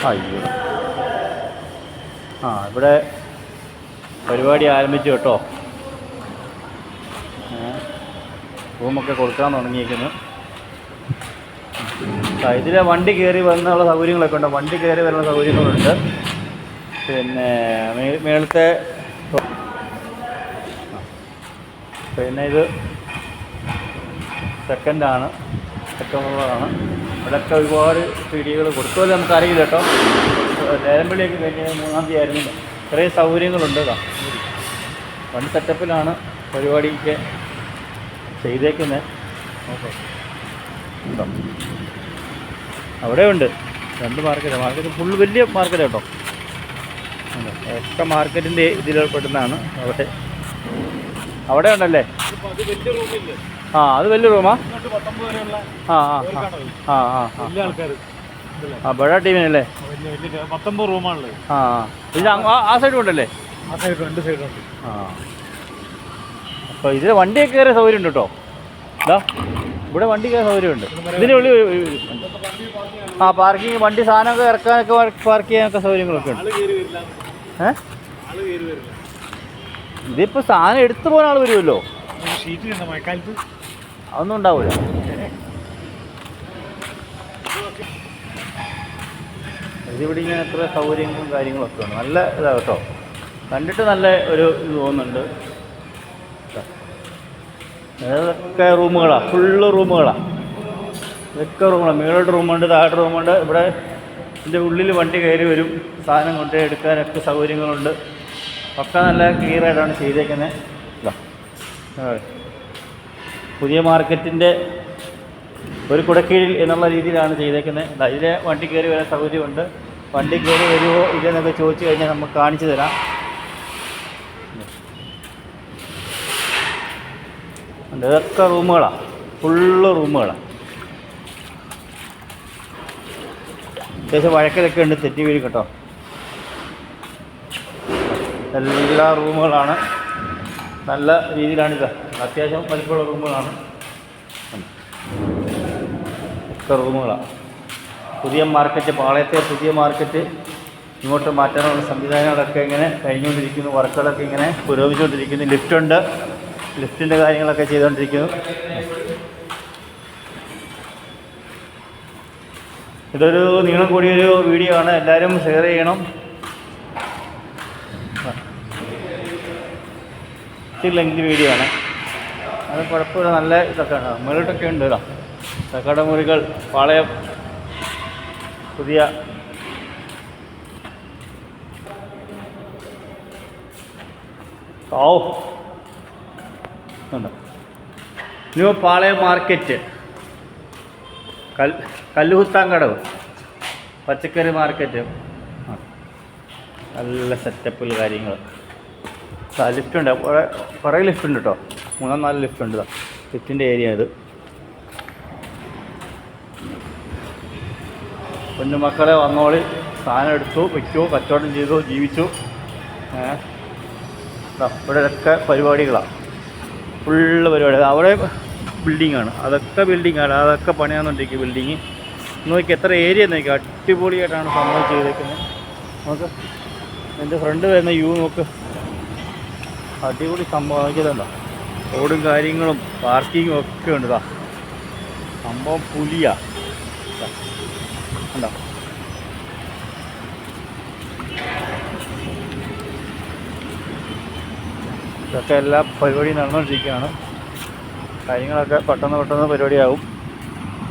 അയ്യോ, ഇവിടെ പരിപാടി ആരംഭിച്ചു കേട്ടോ. റൂമൊക്കെ കൊടുക്കാൻ തുടങ്ങിയിരിക്കുന്നു. ഇതിലെ വണ്ടി കയറി വന്നുള്ള സൗകര്യങ്ങളൊക്കെ ഉണ്ട്. വണ്ടി കയറി വരുന്ന സൗകര്യങ്ങളുണ്ട്. പിന്നെ മേളത്തെ പിന്നെ ഇത് സെക്കൻഡാണ്, സെക്കൻഡുള്ളതാണ്. ഇവിടെയൊക്കെ ഒരുപാട് പീടികകൾ കൊടുത്തുപോലെ നമുക്കറിയില്ല കേട്ടോ. ലേലംപള്ളിയൊക്കെ കഴിഞ്ഞ 3-ാം തീയതി ആയിരുന്നില്ല. ഇത്രയും സൗകര്യങ്ങളുണ്ട്. വൺ സെറ്റപ്പിലാണ് പരിപാടിക്ക് ചെയ്തേക്കുന്നത്. ഉണ്ടോ? അവിടെ ഉണ്ട് 2 മാർക്കറ്റ് ഫുള്ള് വലിയ മാർക്കറ്റ് കേട്ടോ. ഒക്കെ മാർക്കറ്റിൻ്റെ ഇതിൽപ്പെടുന്നതാണ്. അവിടെ ഉണ്ടല്ലേ? അത് വലിയ റൂമാ. ബഡ ടീമിനല്ലേ? 19 റൂമാണല്ലേ? ഇത് ആ സൈഡും ഉണ്ടല്ലേ? ആ സൈഡ് 2 സൈഡുണ്ട്. അപ്പോൾ ഇതിൽ വണ്ടിയൊക്കെ കയറിയ സൗകര്യം ഉണ്ട് കേട്ടോ. ഇവിടെ വണ്ടി കയറിയ സൗകര്യമുണ്ട്. ഇതിൻ്റെ ഉള്ളിൽ പാർക്കിങ്, വണ്ടി സാധനമൊക്കെ ഇറക്കാനൊക്കെ പാർക്ക് ചെയ്യാനൊക്കെ സൗകര്യങ്ങളൊക്കെ ഉണ്ട്. ഇതിപ്പോൾ സാധനം എടുത്തു പോകാൻ ആൾ വരുമല്ലോ. അതൊന്നും ഉണ്ടാവില്ല. ഇതിവിടെ ഇങ്ങനെ എത്ര സൗകര്യങ്ങളും കാര്യങ്ങളൊക്കെ ഉണ്ട്. നല്ല ഇതാണ് കേട്ടോ. കണ്ടിട്ട് നല്ല ഒരു ഇത് തോന്നുന്നുണ്ട്. ഇതൊക്കെ റൂമുകളാണ്, ഫുള്ള് റൂമുകളാണ്. ഇതൊക്കെ റൂമുകളാണ്. മുകളിലോട്ട് റൂമുണ്ട്, താഴോട്ട് റൂമുണ്ട്. ഇവിടെ ഇതിൻ്റെ ഉള്ളിൽ വണ്ടി കയറി വരും. സാധനം കൊണ്ട് എടുക്കാനൊക്കെ സൗകര്യങ്ങളുണ്ട്. ഒക്കെ നല്ല ക്ലിയറായിട്ടാണ് ചെയ്തേക്കുന്നത്. പുതിയ മാർക്കറ്റിൻ്റെ ഒരു കുടക്കീഴിൽ എന്നുള്ള രീതിയിലാണ് ചെയ്തേക്കുന്നത്. ഇതിലെ വണ്ടി കയറി വരാൻ സൗകര്യമുണ്ട്. വണ്ടി കയറി വരുമോ ഇല്ലെന്നൊക്കെ ചോദിച്ചു കഴിഞ്ഞാൽ നമുക്ക് കാണിച്ചു തരാം. ഇതൊക്കെ റൂമുകളാണ്, ഫുള്ള് റൂമുകളാണ്. അത്യാവശ്യം വഴക്കലൊക്കെ ഉണ്ട്, തെറ്റി വീഴും കേട്ടോ. എല്ലാ റൂമുകളാണ്, നല്ല രീതിയിലാണിത്. അത്യാവശ്യം വലിപ്പമുള്ള റൂമുകളാണ്. ഒക്കെ റൂമുകളാണ്. പുതിയ മാർക്കറ്റ്, പാളയത്തെ പുതിയ മാർക്കറ്റ് ഇങ്ങോട്ട് മാറ്റാനുള്ള സംവിധാനങ്ങളൊക്കെ ഇങ്ങനെ കഴിഞ്ഞുകൊണ്ടിരിക്കുന്നു. വർക്കുകളൊക്കെ ഇങ്ങനെ പുരോഗമിച്ചുകൊണ്ടിരിക്കുന്നു. ലിഫ്റ്റുണ്ട്, ലിഫ്റ്റിൻ്റെ കാര്യങ്ങളൊക്കെ ചെയ്തുകൊണ്ടിരിക്കുന്നു. ഇതൊരു നീളം കൂടിയൊരു വീഡിയോ ആണ്. എല്ലാവരും ഷെയർ ചെയ്യണം. ലെങ്ത് വീഡിയോ ആണ്. അത് കുഴപ്പമില്ല, നല്ല ഇതൊക്കെ ആണ്. മുകളിലൊക്കെ ഉണ്ട് കേട്ടോ. കടമുറികൾ, പാളയം പുതിയ ഉണ്ട്. ന്യൂ പാളയം മാർക്കറ്റ്, കല്ലുകുത്താങ്കടവ് പച്ചക്കറി മാർക്കറ്റ്. നല്ല സെറ്റപ്പിൽ കാര്യങ്ങൾ. ലിഫ്റ്റുണ്ട്, കുറേ ലിഫ്റ്റുണ്ട് കേട്ടോ. 3-4 ലിഫ്റ്റുണ്ട്. ലിഫ്റ്റിൻ്റെ ഏരിയ ഇത്. കുഞ്ഞുമക്കളെ വന്നോളി, സാധനം എടുത്തു, വയ്ക്കൂ, കച്ചവടം ചെയ്തു, ജീവിച്ചു. ഇവിടെയൊക്കെ പരിപാടികളാണ്, ഫുള്ള് പരിപാടി. അവിടെ ബിൽഡിങ്ങാണ്, അതൊക്കെ ബിൽഡിങ്ങാണ്. അതൊക്കെ പണിയാന്നുണ്ടെങ്കിൽ ബിൽഡിങ് നോക്കി എത്ര ഏരിയ നോക്കി. അടിപൊളിയായിട്ടാണ് സംഭവം ചെയ്തേക്കുന്നത്. നമുക്ക് എൻ്റെ ഫ്രണ്ട് വരുന്ന വ്യൂ നോക്ക്, അടിപൊളി സംഭവം. നോക്കിയതുണ്ടോ? റോഡും കാര്യങ്ങളും പാർക്കിങ്ങും ഒക്കെ ഉണ്ട്. സംഭവം പുലിയാ ഉണ്ടോ? ഇതൊക്കെ എല്ലാ പരിപാടിയും നടന്നുകൊണ്ടിരിക്കുകയാണ്. കാര്യങ്ങളൊക്കെ പെട്ടെന്ന് പരിപാടിയാവും.